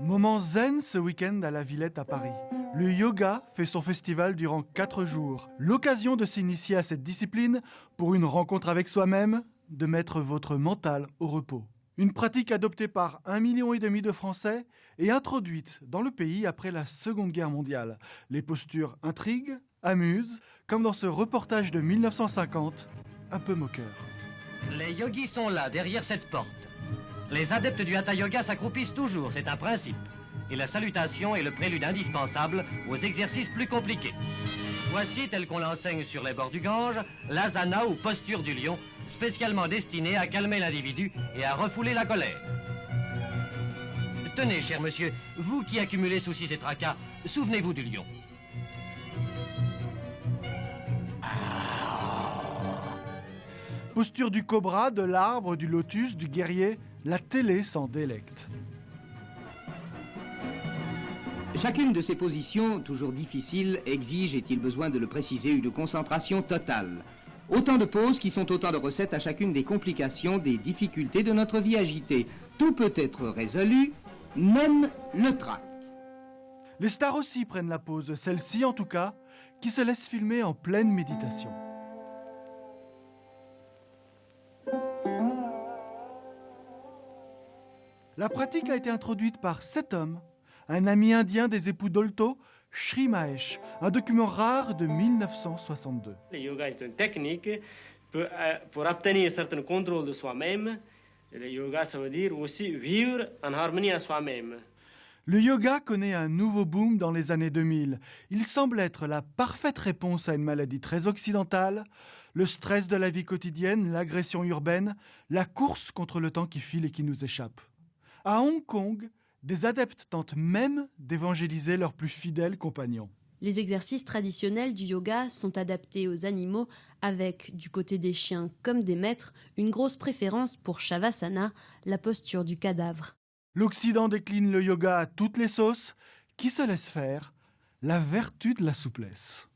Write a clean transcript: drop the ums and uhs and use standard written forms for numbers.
Moment zen ce week-end à la Villette à Paris. Le yoga fait son festival durant 4 jours. L'occasion de s'initier à cette discipline pour une rencontre avec soi-même, de mettre votre mental au repos. Une pratique adoptée par 1,5 million de Français et introduite dans le pays après la Seconde Guerre mondiale. Les postures intriguent, amusent, comme dans ce reportage de 1950, un peu moqueur. Les yogis sont là, derrière cette porte. Les adeptes du Hatha Yoga s'accroupissent toujours, c'est un principe. Et la salutation est le prélude indispensable aux exercices plus compliqués. Voici, tel qu'on l'enseigne sur les bords du Gange, l'asana ou posture du lion, spécialement destinée à calmer l'individu et à refouler la colère. Tenez, cher monsieur, vous qui accumulez soucis et tracas, souvenez-vous du lion. Posture du cobra, de l'arbre, du lotus, du guerrier, la télé s'en délecte. Chacune de ces positions, toujours difficiles, exige, est-il besoin de le préciser, une concentration totale. Autant de poses qui sont autant de recettes à chacune des complications, des difficultés de notre vie agitée. Tout peut être résolu, même le trac. Les stars aussi prennent la pause, celle-ci en tout cas, qui se laisse filmer en pleine méditation. La pratique a été introduite par cet homme, un ami indien des époux Dolto, Sri Mahesh, un document rare de 1962. Le yoga est une technique pour obtenir un certain contrôle de soi-même. Le yoga, ça veut dire aussi vivre en harmonie à soi-même. Le yoga connaît un nouveau boom dans les années 2000. Il semble être la parfaite réponse à une maladie très occidentale, le stress de la vie quotidienne, l'agression urbaine, la course contre le temps qui file et qui nous échappe. À Hong Kong, des adeptes tentent même d'évangéliser leurs plus fidèles compagnons. Les exercices traditionnels du yoga sont adaptés aux animaux avec, du côté des chiens comme des maîtres, une grosse préférence pour Shavasana, la posture du cadavre. L'Occident décline le yoga à toutes les sauces. Qui se laisse faire? La vertu de la souplesse.